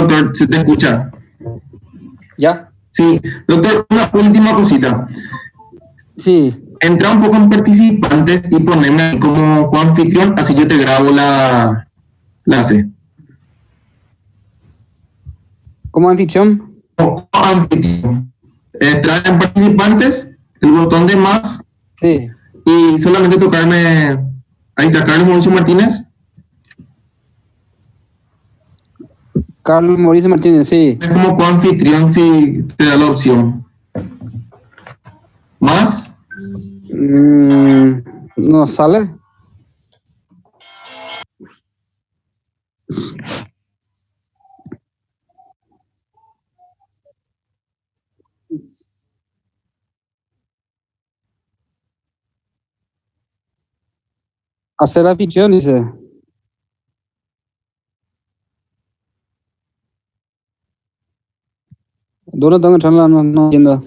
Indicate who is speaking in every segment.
Speaker 1: doctor, ¿se te escucha?
Speaker 2: ¿Ya?
Speaker 1: Sí, doctor, una última cosita.
Speaker 2: Sí.
Speaker 1: Entra un poco en participantes y poneme ahí como coanfitrión, así yo te grabo la clase.
Speaker 2: ¿Como anfitrión?
Speaker 1: Como anfitrión. Entra en participantes, el botón de más,
Speaker 2: Sí.
Speaker 1: y solamente tocarme. Ahí está Carlos Mauricio Martínez.
Speaker 2: Carlos Mauricio Martínez, sí.
Speaker 1: Es como coanfitrión si te da la opción. ¿Más?
Speaker 2: No sale. Hacer anfitrión, dice. ¿Dónde tengo que entrar? No entiendo.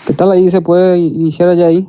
Speaker 2: ¿Qué tal ahí? ¿Se puede iniciar allá ahí?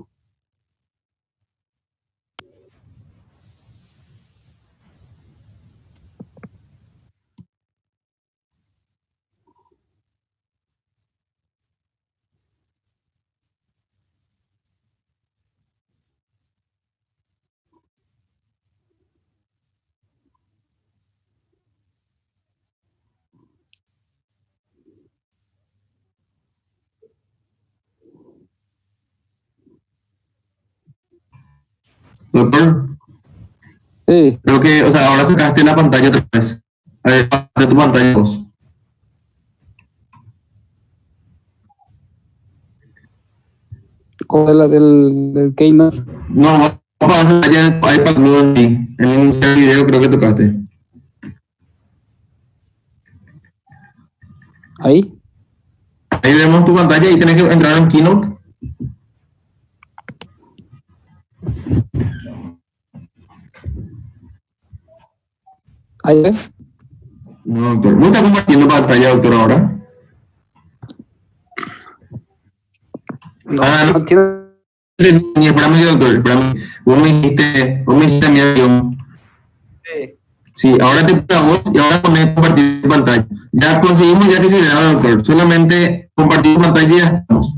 Speaker 1: Doctor,
Speaker 2: Sí.
Speaker 1: creo que, o sea, ahora sacaste la pantalla otra vez. A ver, de tu pantalla vos.
Speaker 2: ¿Cuál es la del Keynote?
Speaker 1: No, vamos a pasar ya en el iPad Blue en ti. En el iniciar video creo que tocaste.
Speaker 2: Ahí.
Speaker 1: Ahí vemos tu pantalla y tienes que entrar en Keynote.
Speaker 2: Ahí ves.
Speaker 1: No, doctor. ¿No está compartiendo pantalla, doctor, ahora?
Speaker 2: No,
Speaker 1: No.
Speaker 2: tiene.
Speaker 1: Espérame, doctor, espérame. Vos me hiciste mi avión.
Speaker 2: Sí.
Speaker 1: Sí, ahora te pido a vos y ahora pones compartir pantalla. Ya conseguimos ya que se graba, doctor. Solamente compartir pantalla y ya estamos.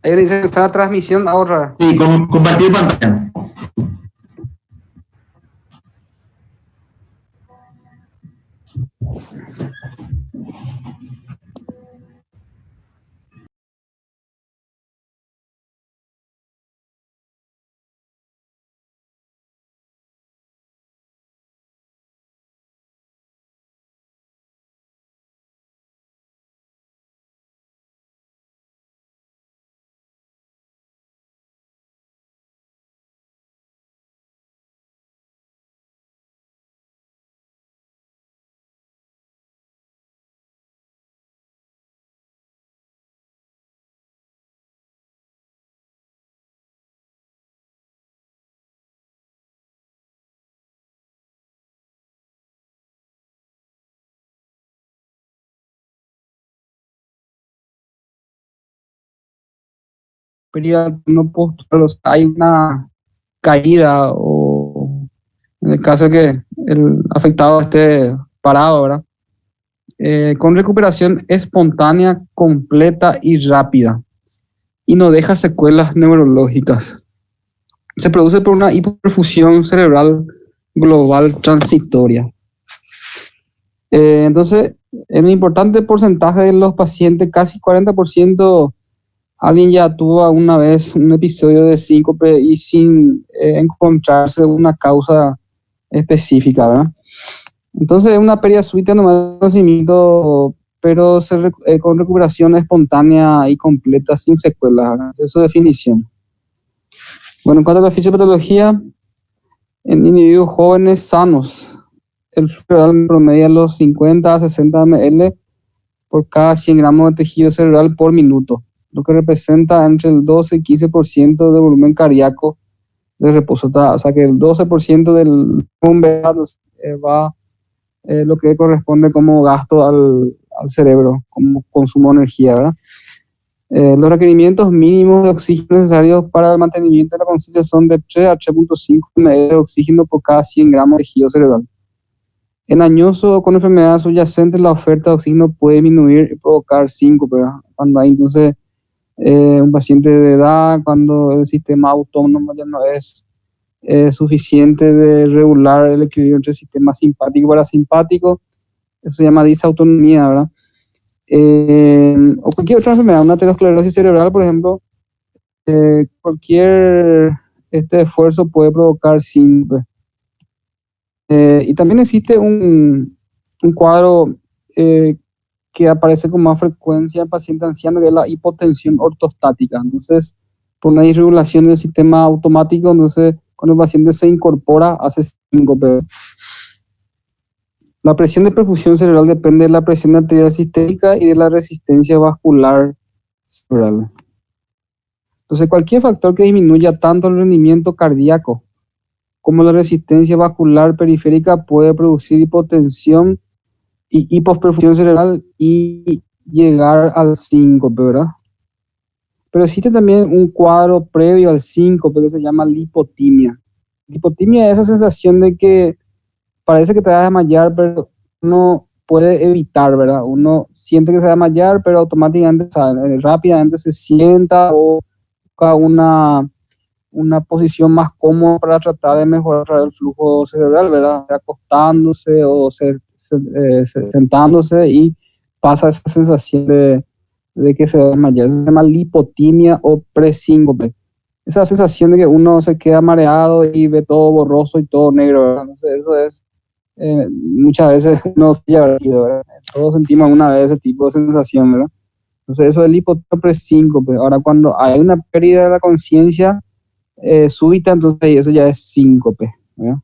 Speaker 2: Ahí dice que está la transmisión ahora.
Speaker 1: Sí, compartir pantalla.
Speaker 2: No postular, hay una caída o en el caso de que el afectado esté parado, ¿verdad? Con recuperación espontánea, completa y rápida y no deja secuelas neurológicas. Se produce por una hipoperfusión cerebral global transitoria. Entonces, en un importante porcentaje de los pacientes, casi 40%, alguien ya tuvo una vez un episodio de síncope y sin encontrarse una causa específica, ¿verdad? Entonces es una pérdida súbita nomás de conocimiento, pero con recuperación espontánea y completa sin secuelas, ¿verdad? Esa es su definición. Bueno, en cuanto a la fisiopatología, en individuos jóvenes sanos, el flujo promedia los 50 a 60 ml por cada 100 gramos de tejido cerebral por minuto, lo que representa entre el 12 y 15% de volumen cardíaco de reposo total. O sea que el 12% del bombeo va lo que corresponde como gasto al cerebro, como consumo de energía, ¿verdad? Los requerimientos mínimos de oxígeno necesarios para el mantenimiento de la conciencia son de 3 a 3.5 ml de oxígeno por cada 100 gramos de tejido cerebral. En añoso o con enfermedades subyacentes, la oferta de oxígeno puede disminuir y provocar síncope, ¿verdad? Cuando hay entonces un paciente de edad, cuando el sistema autónomo ya no es suficiente de regular el equilibrio entre el sistema simpático y parasimpático, eso se llama disautonomía, ¿verdad? O cualquier otra enfermedad, una aterosclerosis cerebral, por ejemplo, cualquier esfuerzo puede provocar síncope. Y también existe un cuadro que aparece con más frecuencia en pacientes ancianos, que es la hipotensión ortostática. Entonces, por una disregulación del sistema automático, entonces cuando el paciente se incorpora, hace síncope. La presión de perfusión cerebral depende de la presión arterial sistémica y de la resistencia vascular cerebral. Entonces, cualquier factor que disminuya tanto el rendimiento cardíaco como la resistencia vascular periférica puede producir hipotensión y hiposperfusión cerebral y llegar al síncope, ¿verdad? Pero existe también un cuadro previo al síncope que se llama lipotimia. Lipotimia es esa sensación de que parece que te va a desmayar, pero uno puede evitar, ¿verdad? Uno siente que se va a desmayar, pero automáticamente, rápidamente se sienta o busca una posición más cómoda para tratar de mejorar el flujo cerebral, ¿verdad? Acostándose o sentándose, y pasa esa sensación de que se va a desmayar. Eso se llama lipotimia o presíncope. Esa sensación de que uno se queda mareado y ve todo borroso y todo negro, ¿verdad? Entonces, eso es muchas veces uno ya, ¿verdad? Todos sentimos una vez ese tipo de sensación, ¿verdad? Entonces, eso es lipotimia o presíncope. Ahora, cuando hay una pérdida de la conciencia súbita, entonces eso ya es síncope, ¿verdad?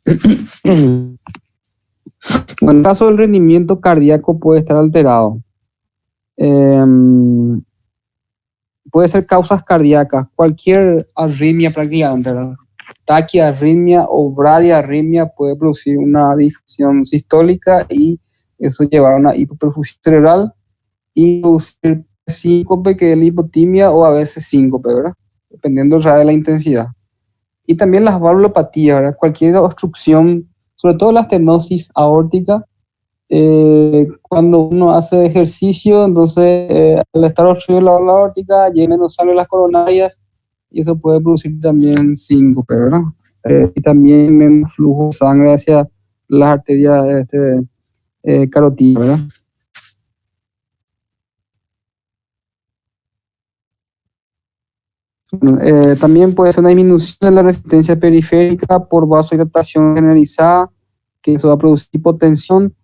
Speaker 2: En el caso del rendimiento cardíaco puede estar alterado. Puede ser causas cardíacas, cualquier arritmia prácticamente, ¿verdad? Taquiarritmia o bradiarritmia puede producir una disfunción sistólica y eso llevar a una hipoperfusión cerebral y producir síncope, que es la hipotimia, o a veces síncope, ¿verdad? Dependiendo de la intensidad. Y también las valvulopatías, ¿verdad? Cualquier obstrucción, sobre todo la estenosis aórtica, cuando uno hace ejercicio, entonces al estar obstruida la válvula aórtica, llega menos sangre a las coronarias y eso puede producir también síncope, ¿verdad? Y también menos flujo de sangre hacia las arterias carotidas, ¿verdad? También puede ser una disminución de la resistencia periférica por vasodilatación generalizada, que eso va a producir hipotensión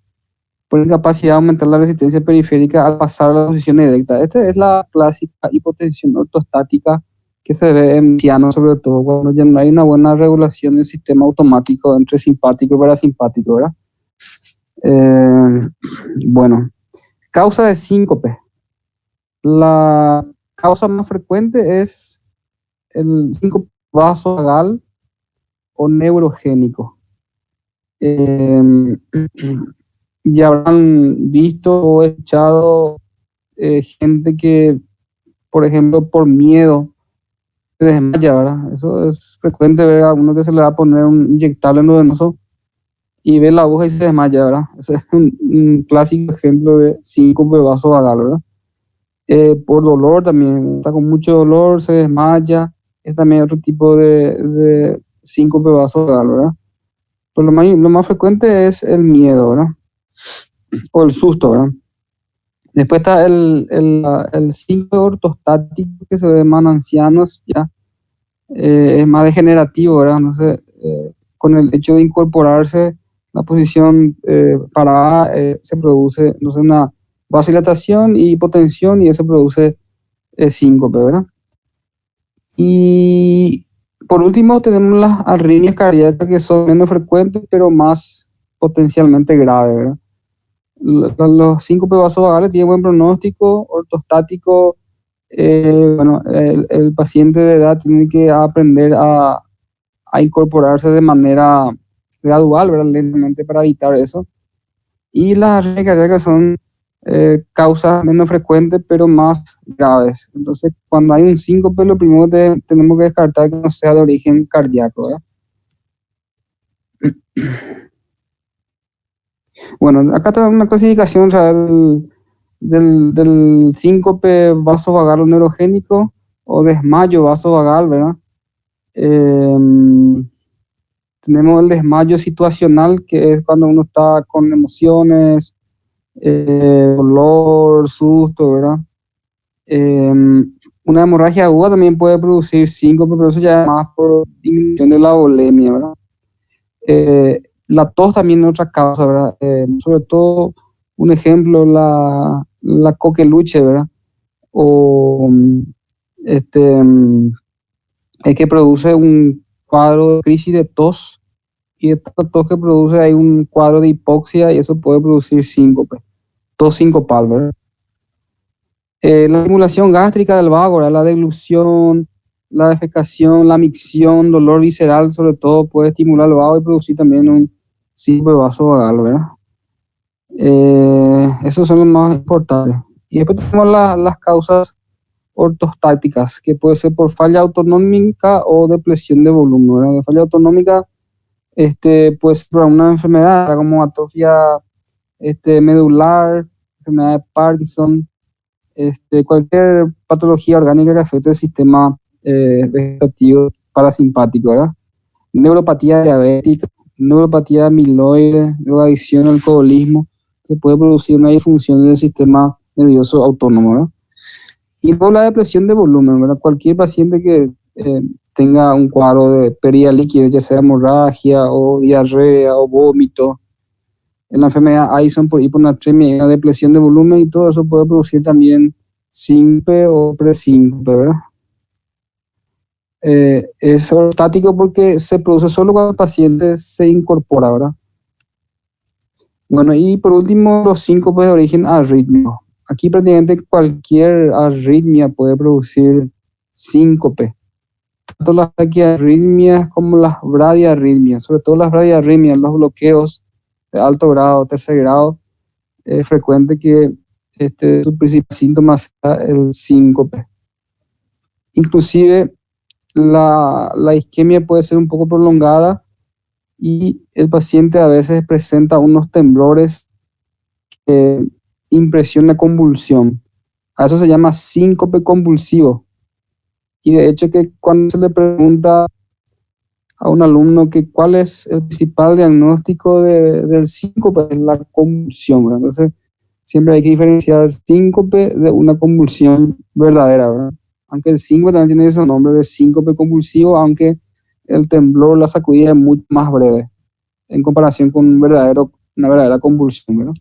Speaker 2: por incapacidad de aumentar la resistencia periférica al pasar a la posición erecta. Esta es la clásica hipotensión ortostática que se ve en ancianos, sobre todo cuando ya no hay una buena regulación del sistema automático entre simpático y parasimpático, ¿verdad? Bueno, causa de síncope. La causa más frecuente es el síncope vasovagal o neurogénico. Ya habrán visto o escuchado gente que, por ejemplo, por miedo se desmaya, ¿verdad? Eso es frecuente ver a uno que se le va a poner un inyectable endovenoso y ve la aguja y se desmaya, ¿verdad? Ese es un clásico ejemplo de síncope vasovagal, ¿verdad? Por dolor también, está con mucho dolor, se desmaya, es también otro tipo de síncope vasovagal, ¿verdad? Pero lo más frecuente es el miedo, ¿verdad? O el susto, ¿verdad? Después está el síncope ortostático, que se ve más en ancianos, ya es más degenerativo, ¿verdad? Entonces, con el hecho de incorporarse la posición parada, se produce, no sé, una vasodilatación y hipotensión, y eso produce síncope, ¿verdad? Y por último tenemos las arritmias cardíacas, que son menos frecuentes pero más potencialmente graves, ¿verdad? Los síncopes vasovagales tienen buen pronóstico ortostático. Bueno, el paciente de edad tiene que aprender a a incorporarse de manera gradual, ¿verdad? Lentamente para evitar eso. Y las arritmias cardíacas son causas menos frecuentes, pero más graves. Entonces, cuando hay un síncope, lo primero que tenemos que descartar que no sea de origen cardíaco, ¿verdad? Bueno, acá está una clasificación, o sea, del síncope vasovagal o neurogénico o desmayo vasovagal, ¿verdad? Tenemos el desmayo situacional, que es cuando uno está con emociones, dolor, susto, ¿verdad? Una hemorragia aguda también puede producir síncope, pero eso ya es más por disminución de la volemia, ¿verdad? La tos también es otra causa, ¿verdad? Sobre todo, un ejemplo, la coqueluche, ¿verdad? O es que produce un cuadro de crisis de tos, y esta tos que produce hay un cuadro de hipoxia y eso puede producir síncope, tos sincopal, ¿verdad? La estimulación gástrica del vago, ¿verdad? La deglución, la defecación, la micción, dolor visceral, sobre todo, puede estimular el vago y producir también un síncope vasovagal, ¿verdad? Esos son los más importantes. Y después tenemos las causas ortostáticas, que puede ser por falla autonómica o depresión de volumen, ¿verdad? La falla autonómica puede ser por una enfermedad como atrofia medular, enfermedad de Parkinson, cualquier patología orgánica que afecte el sistema vegetativo parasimpático, ¿verdad? Neuropatía diabética, neuropatía amiloide, drogadicción, alcoholismo, que puede producir una disfunción del sistema nervioso autónomo, ¿verdad? Y luego la depresión de volumen, ¿verdad? Cualquier paciente que tenga un cuadro de pérdida líquido, ya sea hemorragia o diarrea o vómito, en la enfermedad Addison por hiponatremia y la depresión de volumen, y todo eso puede producir también síncope o presíncope, ¿verdad? Es ortático porque se produce solo cuando el paciente se incorpora, ¿verdad? Bueno, y por último, los síncopes de origen arrítmico. Aquí prácticamente cualquier arritmia puede producir síncope. Tanto las taquiarritmias como las bradiarritmias, sobre todo las bradiarritmias, los bloqueos de alto grado, tercer grado, es frecuente que su principal síntoma sea el síncope. Inclusive la isquemia puede ser un poco prolongada y el paciente a veces presenta unos temblores, impresión de convulsión. A eso se llama síncope convulsivo. Y de hecho que cuando se le pregunta a un alumno que cuál es el principal diagnóstico del síncope, es la convulsión, ¿verdad? Entonces siempre hay que diferenciar síncope de una convulsión verdadera, ¿verdad? Aunque el síncope también tiene ese nombre de síncope convulsivo, aunque el temblor, la sacudida es mucho más breve en comparación con una verdadera convulsión, ¿verdad?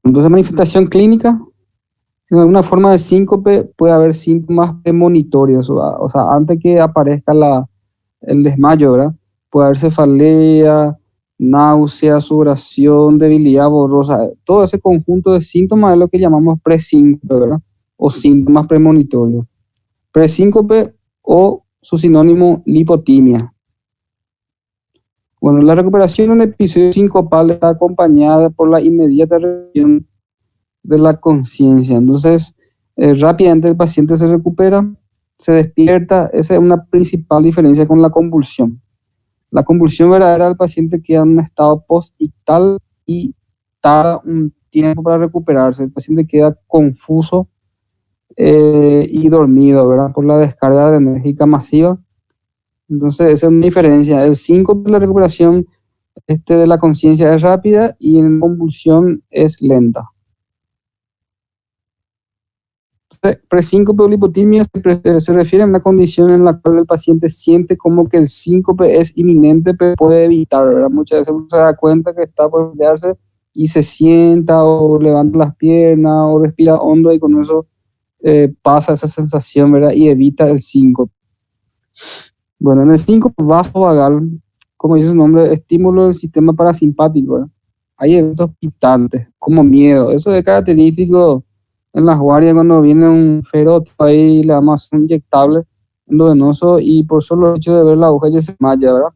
Speaker 2: Entonces, manifestación clínica, en alguna forma de síncope puede haber síntomas premonitorios, o sea, antes que aparezca el desmayo, ¿verdad? Puede haber cefalea, náusea, sudoración, debilidad borrosa. Todo ese conjunto de síntomas es lo que llamamos presíncope, ¿verdad? O síntomas premonitorios. Presíncope o su sinónimo lipotimia. Bueno, la recuperación en un episodio sincopal está acompañada por la inmediata reacción de la conciencia. Entonces, rápidamente el paciente se recupera, se despierta. Esa es una principal diferencia con la convulsión. La convulsión verdadera del paciente queda en un estado postictal y tarda un tiempo para recuperarse. El paciente queda confuso y dormido, ¿verdad? Por la descarga adrenérgica masiva. Entonces, esa es una diferencia. El síncope de la recuperación de la conciencia es rápida y en convulsión es lenta. Presíncope o lipotimia se refiere a una condición en la cual el paciente siente como que el síncope es inminente, pero puede evitar, ¿verdad? Muchas veces uno se da cuenta que está por desmayarse y se sienta o levanta las piernas o respira hondo, y con eso pasa esa sensación, ¿verdad? Y evita el síncope. Bueno, en el síncope vasovagal, como dice su nombre, estímulo del sistema parasimpático, ¿verdad? Hay eventos pitantes, como miedo. Eso es característico en las guardias cuando viene un feroz ahí, le damos un inyectable, endovenoso y por solo el hecho de ver la aguja ya se desmaya, ¿verdad?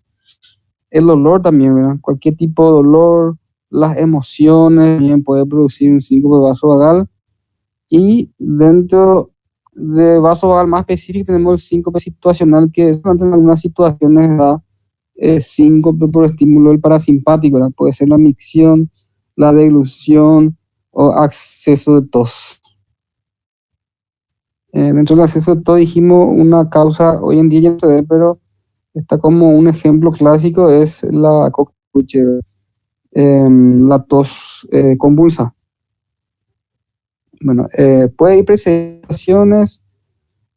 Speaker 2: El dolor también, ¿verdad? Cualquier tipo de dolor, las emociones, también puede producir un síncope vasovagal. Y dentro de vasovagal más específico tenemos el síncope situacional, que es en algunas situaciones da síncope por estímulo del parasimpático, ¿verdad? Puede ser la micción, la deglución o acceso de tos. Dentro del acceso de tos dijimos una causa, hoy en día ya no se ve, pero está como un ejemplo clásico, es la coqueluche, la tos convulsa. Bueno, puede ir presentaciones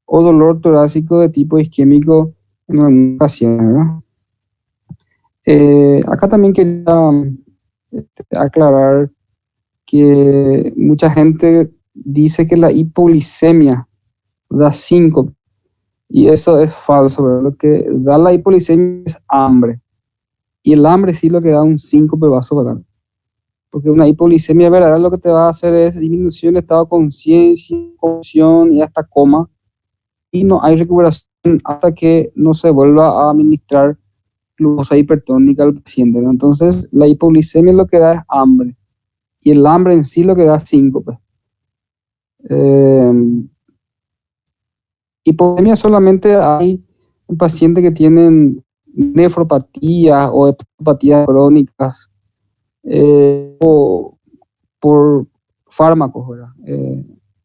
Speaker 2: o dolor torácico de tipo isquémico en alguna ocasión, ¿verdad? Acá también quería aclarar que mucha gente dice que la hipoglicemia da síncope y eso es falso, ¿verdad? Lo que da la hipoglicemia es hambre y el hambre sí lo que da un síncope vasovagal, porque una hipoglicemia verdadera lo que te va a hacer es disminución de estado de conciencia, confusión y hasta coma, y no hay recuperación hasta que no se vuelva a administrar glucosa hipertónica al paciente, ¿no? Entonces, la hipoglicemia lo que da es hambre, y el hambre en sí lo que da es síncope. Hipoglicemia solamente hay en pacientes que tienen nefropatías o hepatopatías crónicas o por fármacos, ¿verdad?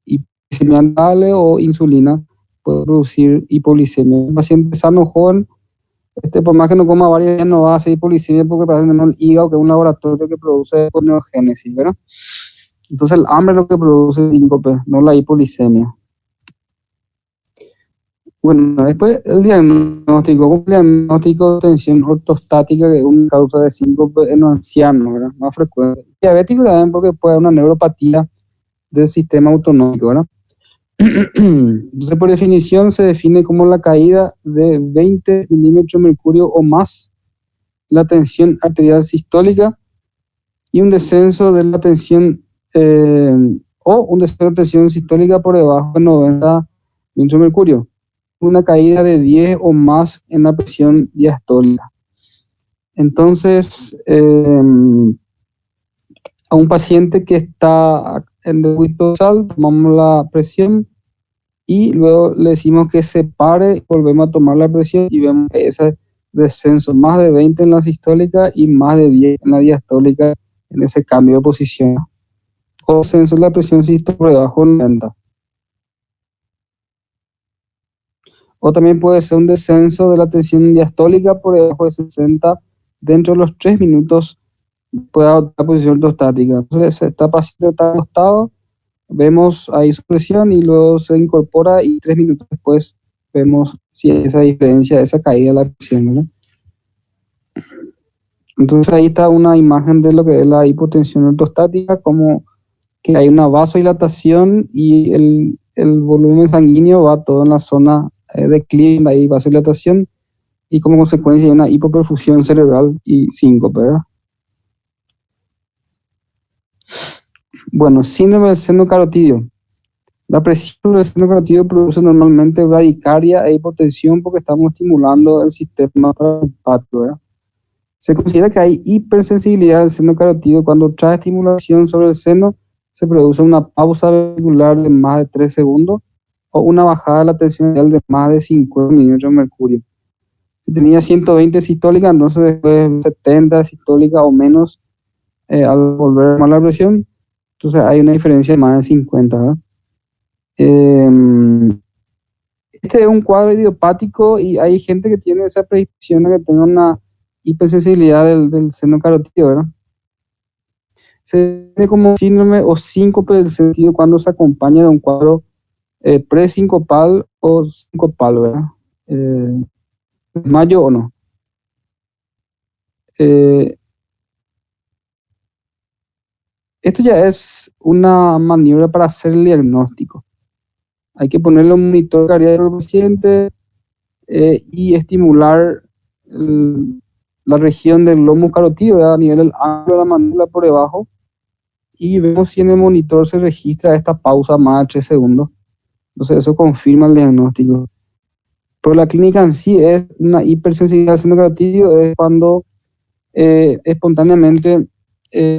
Speaker 2: Hipoglicemia andable o insulina puede producir hipoglicemia. Un paciente sano, joven, por más que no coma varios días, no va a hacer hipoglicemia porque para tenemos el hígado, que es un laboratorio que produce neogénesis, ¿verdad? Entonces el hambre es lo que produce síncope, no la hipoglicemia. Bueno, después el diagnóstico, un diagnóstico de tensión ortostática, que es una causa de síncope en los ancianos, ¿verdad? Más frecuente. Diabético también porque puede haber una neuropatía del sistema autonómico, ¿verdad? Entonces, por definición, se define como la caída de 20 milímetros de mercurio o más la tensión arterial sistólica y un descenso de la tensión o un descenso de tensión sistólica por debajo de 90 milímetros de mercurio. Una caída de 10 o más en la presión diastólica. Entonces, a un paciente que está en débito basal, tomamos la presión y luego le decimos que se pare, volvemos a tomar la presión y vemos que ese descenso más de 20 en la sistólica y más de 10 en la diastólica en ese cambio de posición. O descenso de la presión sistólica por debajo de 90. O también puede ser un descenso de la tensión diastólica por debajo de 60 dentro de los 3 minutos puede adoptar la posición ortostática. Entonces, esta paciente está acostado, vemos ahí su presión y luego se incorpora y 3 minutos después vemos si hay esa diferencia, esa caída de la presión, ¿no? Entonces ahí está una imagen de lo que es la hipotensión ortostática, como que hay una vasodilatación y el volumen sanguíneo va todo en la zona de clínica, hay vasodilatación y como consecuencia hay una hipoperfusión cerebral y síncope, ¿verdad? Bueno, síndrome del seno carotidio. La presión del seno carotidio produce normalmente bradicardia e hipotensión porque estamos estimulando el sistema parasimpático, ¿verdad? Se considera que hay hipersensibilidad del seno carotidio cuando tras estimulación sobre el seno se produce una pausa ventricular de más de 3 segundos o una bajada de la tensión arterial de más de 50 milímetros de mercurio. Si tenía 120 sistólica, entonces después 70 sistólica o menos al volver a tomar la presión, entonces hay una diferencia de más de 50, ¿verdad? Este es un cuadro idiopático y hay gente que tiene esa predisposición a que tenga una hipersensibilidad del seno carotidio, ¿verdad? Se ve como síndrome o síncope del sentido cuando se acompaña de un cuadro presincopal o sincopal, ¿verdad? ¿Desmayo o no? Esto ya es una maniobra para hacer el diagnóstico. Hay que ponerle un monitor cardíaco al paciente y estimular la región del lomo carotidio, ¿verdad? A nivel del ángulo de la mandíbula por debajo, y vemos si en el monitor se registra esta pausa más de 3 segundos. Entonces eso confirma el diagnóstico. Pero la clínica en sí es una hipersensibilidad al senocarotideo, es cuando espontáneamente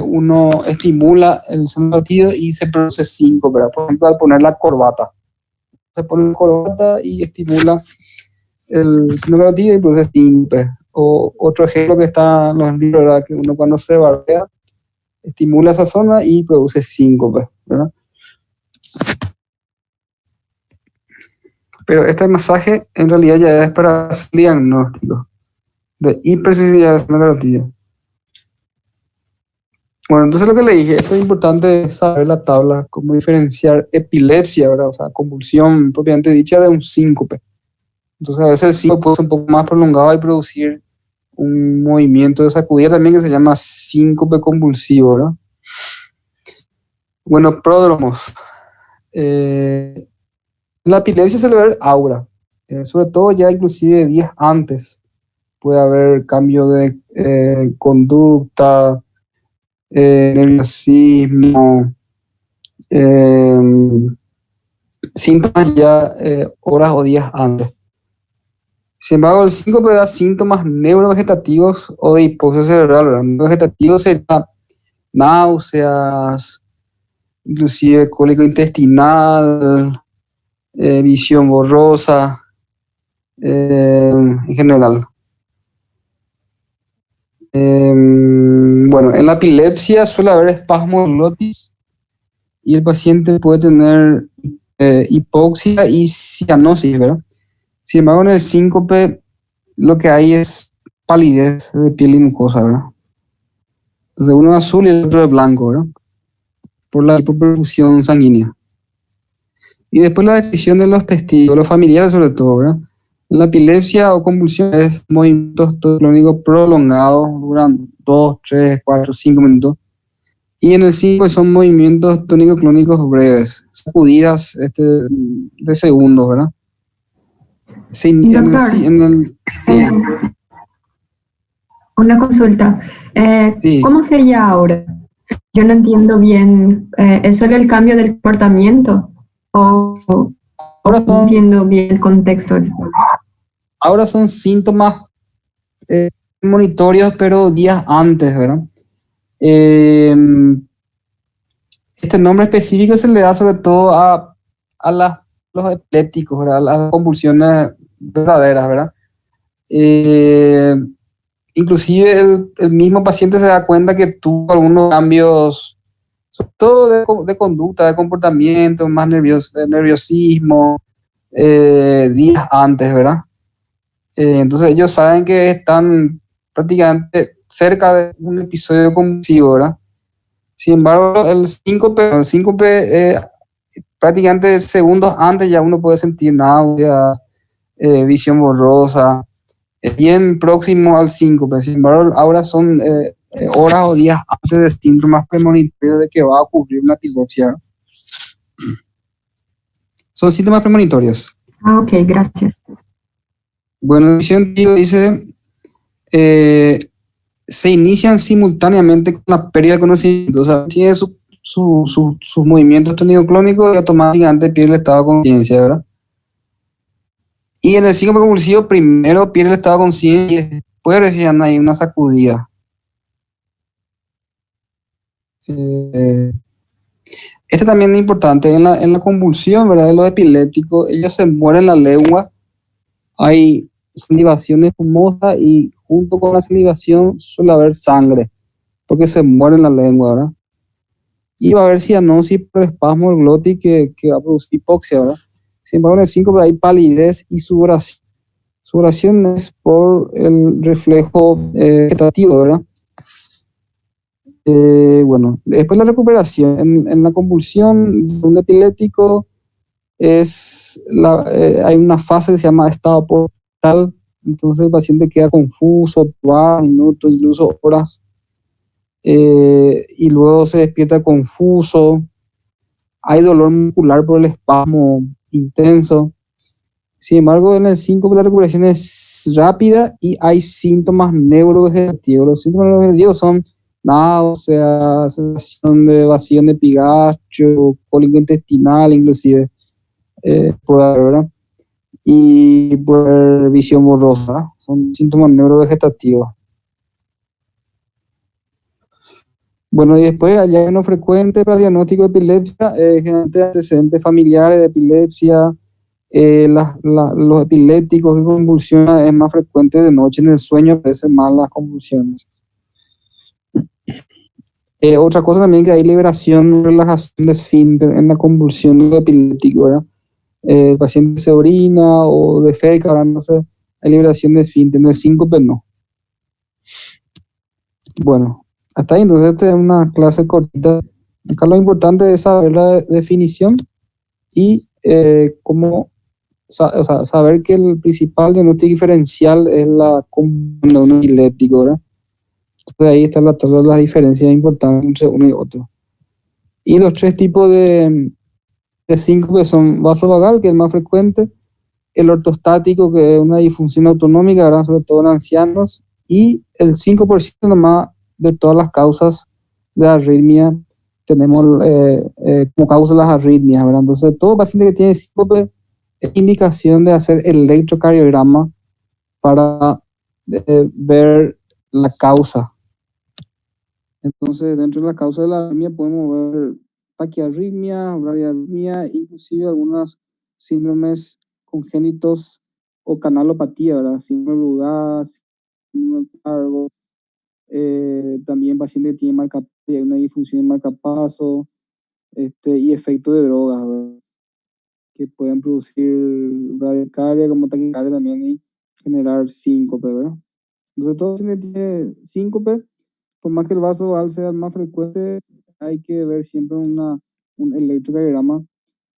Speaker 2: uno estimula el senocarotideo y se produce síncope, ¿verdad? Por ejemplo, al poner la corbata. Se pone la corbata y estimula el senocarotideo y produce síncope. O otro ejemplo que está en los libros, ¿verdad? Que uno cuando se barbea estimula esa zona y produce síncope, ¿verdad? Pero este masaje en realidad ya es para hacer diagnóstico de hipersensibilidad al senocarotideo. Bueno, entonces lo que le dije, esto es importante saber la tabla, cómo diferenciar epilepsia, ¿verdad? O sea, convulsión propiamente dicha de un síncope. Entonces a veces el síncope puede ser un poco más prolongado y producir un movimiento de sacudida también que se llama síncope convulsivo, ¿verdad? Bueno, pródromos. La epilepsia se le ve aura, sobre todo ya inclusive días antes. Puede haber cambio de conducta, nerviosismo, síntomas ya horas o días antes. Sin embargo, el síncope da síntomas neurovegetativos o de hipoxia cerebral, ¿verdad? Neurovegetativos serían náuseas, inclusive cólico intestinal, visión borrosa, en general. Bueno, en la epilepsia suele haber espasmo de glotis y el paciente puede tener hipoxia y cianosis, ¿verdad? Sin embargo, en el síncope lo que hay es palidez de piel y mucosa, ¿verdad? Entonces uno es azul y el otro es blanco, ¿verdad? Por la hipoperfusión sanguínea. Y después la descripción de los testigos, los familiares sobre todo, ¿verdad? La epilepsia o convulsión es movimientos clónicos prolongados, duran 2, 3, 4, 5 minutos. Y en el 5 son movimientos tónicos clónicos breves, sacudidas de segundos, ¿verdad? Sí,
Speaker 3: Doctor,
Speaker 2: sí,
Speaker 3: una consulta.
Speaker 2: sí.
Speaker 3: ¿Cómo sería ahora? Yo no entiendo bien. ¿Es solo el cambio del comportamiento? ¿O
Speaker 2: Ahora
Speaker 3: no
Speaker 2: son,
Speaker 3: entiendo bien el contexto?
Speaker 2: ahora son síntomas monitorios, pero días antes, ¿verdad? Eh, Este nombre específico se le da sobre todo a los epilépticos, ¿verdad? A las convulsiones verdaderas, ¿verdad? Eh, Inclusive el mismo paciente se da cuenta que tuvo algunos cambios, sobre todo de conducta, de comportamiento, más nerviosismo, días antes, ¿verdad? Entonces ellos saben que están prácticamente cerca de un episodio convulsivo, ¿verdad? Sin embargo, el síncope prácticamente segundos antes ya uno puede sentir náuseas, visión borrosa, bien próximo al síncope. Sin embargo, ahora son horas o días antes de síntomas premonitorios de que va a ocurrir una epilepsia, ¿verdad? Son síntomas premonitorios.
Speaker 3: Ah, ok, gracias.
Speaker 2: Bueno, el científico dice, se inician simultáneamente con la pérdida de conocimiento, o sea, tiene sus movimientos tónico-clónicos y automáticamente pierde el estado de conciencia, ¿verdad? Y en el síncope convulsivo primero pierde el estado de conciencia y después recién hay una sacudida. Este también es importante, en la convulsión, ¿verdad? De los epilépticos, ellos se mueren la lengua, hay salivación espumosa y junto con la salivación suele haber sangre, porque se muere la lengua, ¿verdad? Y va a haber cianosis por espasmo glótico que va a producir hipoxia, ¿verdad? Sin embargo, en el síncope hay palidez y sudoración. Sudoración es por el reflejo vegetativo, ¿verdad? Bueno, después la recuperación. En la convulsión de un epiléptico hay una fase que se llama estado postal. Entonces el paciente queda confuso, minutos, incluso horas. Y luego se despierta confuso. Hay dolor muscular por el espasmo intenso. Sin embargo, en el síncope la recuperación es rápida y hay síntomas neurovegetativos. Los síntomas neurovegetativos son náusea, sensación de vacío en epigastrio, cólico intestinal, inclusive, puede haber, ¿verdad? y puede haber visión borrosa. Son síntomas neurovegetativos. Bueno, y después, allá no frecuente para diagnóstico de epilepsia, generalmente antecedentes familiares de epilepsia, los epilépticos que convulsionan es más frecuente de noche en el sueño, aparecen más las convulsiones. Otra cosa también que hay liberación, relajación de esfínter en la convulsión epiléptica, ¿verdad? El paciente se orina o defeca, ahora no sé, hay liberación de esfínter, en el síncope no. Bueno, hasta ahí entonces esta es una clase cortita. Acá lo importante es saber la definición y o sea, saber que el principal diagnóstico diferencial es la convulsión de un epiléptico, ¿verdad? Entonces ahí está la tabla de las diferencias importantes entre uno y otro. Y los tres tipos de síncope son vasovagal, que es el más frecuente, el ortostático, que es una disfunción autonómica, ¿verdad? Sobre todo en ancianos, y el 5% nomás de todas las causas de arritmia tenemos como causa las arritmias, ¿verdad? Entonces, todo paciente que tiene síncope es indicación de hacer el electrocardiograma para ver la causa. Entonces, dentro de la causa de la arritmia podemos ver taquiarritmia, bradiarritmia, inclusive algunos síndromes congénitos o canalopatía, ¿verdad? Síndrome de Brugada, síndrome de cargo, también paciente que tiene una disfunción de marcapaso, y efecto de drogas, ¿verdad? Que pueden producir bradicardia como taquicardia también y generar síncope, ¿verdad? Entonces, todo paciente que tiene síncope, por más que el vaso vagal sea más frecuente, hay que ver siempre un electrocardiograma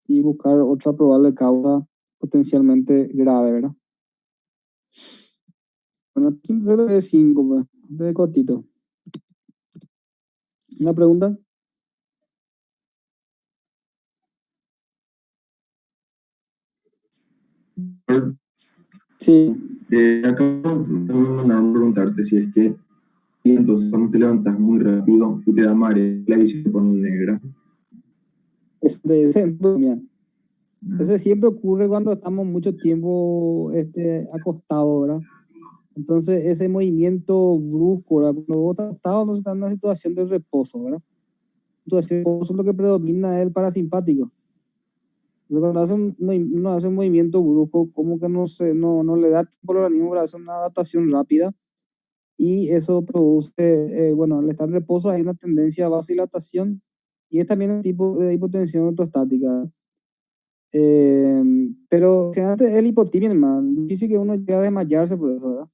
Speaker 2: y buscar otra probable causa potencialmente grave, ¿verdad? Bueno, aquí solo de 5, pues, de cortito. ¿Una pregunta? Sí.
Speaker 1: Acá me mandaron a preguntarte si es que, y entonces cuando te levantas muy rápido y te da mareo, la visión se pone negra.
Speaker 2: Ese siempre ocurre cuando estamos mucho tiempo acostados, ¿verdad? Entonces, ese movimiento brusco, ¿verdad? Cuando vos estás acostado, no estás en una situación de reposo, ¿verdad? Entonces, el reposo lo que predomina es el parasimpático. Entonces, cuando uno hace un movimiento brusco, como que no le da tiempo al organismo para hacer una adaptación rápida y eso produce, bueno, al estar en reposo hay una tendencia a vasodilatación y es también un tipo de hipotensión ortostática. Pero generalmente es la hipotimia, hermano. Difícil que uno llegue a desmayarse por eso, ¿verdad?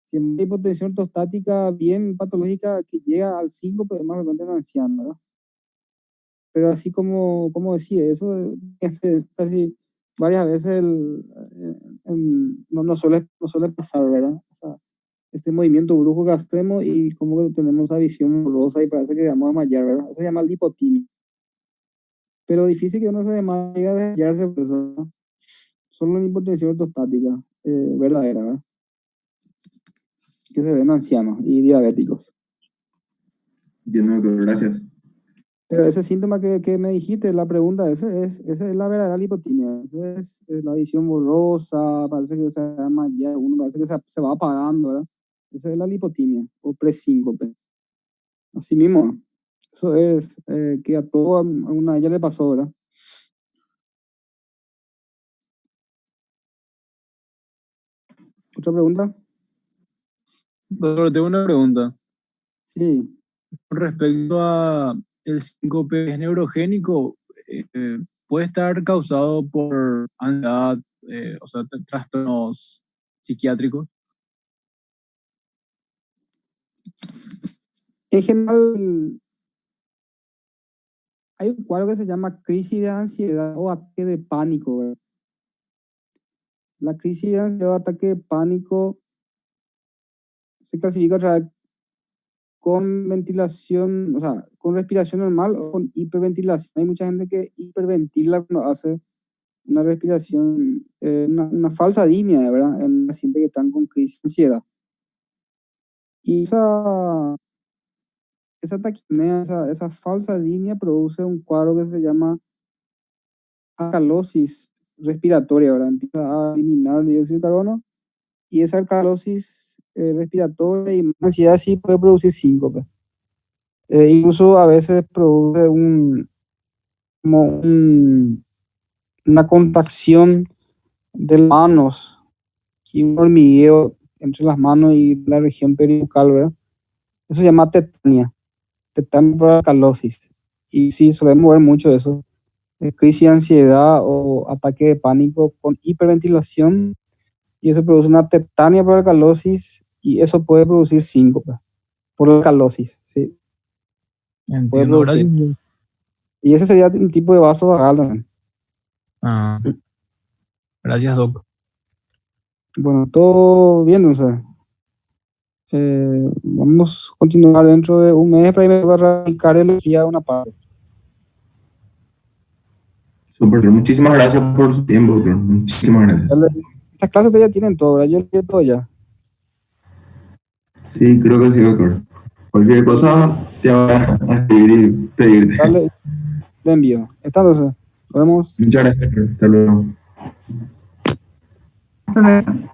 Speaker 2: Si es una hipotensión ortostática bien patológica que llega al 5, pero más frecuente en anciano, ¿verdad? Pero así como decía, eso casi varias veces no suele pasar, ¿verdad? O sea, este movimiento brusco que hacemos y como que tenemos esa visión borrosa y parece que vamos a desmayar, ¿verdad? Eso se llama lipotimia. Pero difícil que uno se desmaye a desmayarse por eso, ¿no? Solo una hipotensión ortostática verdadera, ¿verdad? Que se ven en ancianos y diabéticos.
Speaker 1: Entiendo, doctor, gracias.
Speaker 2: Pero ese síntoma que me dijiste, la pregunta, esa es la verdadera lipotimia. Esa es la visión borrosa, parece que se llama ya, uno parece que se va apagando, ¿verdad? Esa es la lipotimia o presíncope. Así mismo, eso es que a todo a una ella le pasó, ¿verdad? ¿Otra pregunta?
Speaker 4: Doctor, tengo una pregunta.
Speaker 2: Sí.
Speaker 4: Con respecto a el síncope neurogénico, puede estar causado por ansiedad, o sea, trastornos psiquiátricos.
Speaker 2: En general, hay un cuadro que se llama crisis de ansiedad o ataque de pánico, ¿verdad? La crisis de ansiedad o ataque de pánico se clasifica otra vez con ventilación, o sea, con respiración normal o con hiperventilación. Hay mucha gente que hiperventila cuando hace una respiración, una falsa disnea, ¿verdad? En pacientes que están con crisis de ansiedad. Y esa taquipnea, esa falsa disnea produce un cuadro que se llama acalosis respiratoria, ¿verdad? Empieza a eliminar el dióxido de carbono y esa alcalosis respiratoria y más ansiedad sí puede producir síncope. Incluso a veces produce una contracción de las manos y un hormigueo entre las manos y la región peribucal, ¿verdad? Eso se llama tetania por alcalosis. Y sí, solemos ver mucho eso. Crisis de ansiedad o ataque de pánico con hiperventilación y eso produce una tetania por alcalosis y eso puede producir síncope por la alcalosis, sí. Puede
Speaker 5: Entiendo.
Speaker 2: producir.
Speaker 5: Gracias.
Speaker 2: Y ese sería un tipo de vaso vagal también.
Speaker 5: Ah, gracias, Doc.
Speaker 2: Bueno, todo bien, entonces. Vamos a continuar dentro de un mes para ir a radicar energía de una parte.
Speaker 1: Súper, muchísimas gracias por su tiempo, doctor. Muchísimas gracias.
Speaker 2: Estas clases ustedes ya tienen todo, ¿verdad? Yo leí todo ya.
Speaker 1: Sí, creo que sí, doctor. Cualquier cosa te voy a escribir y pedirte.
Speaker 2: Dale, te envío. Entonces, nos vemos.
Speaker 1: Muchas gracias, doctor. Hasta luego.
Speaker 3: Hasta luego.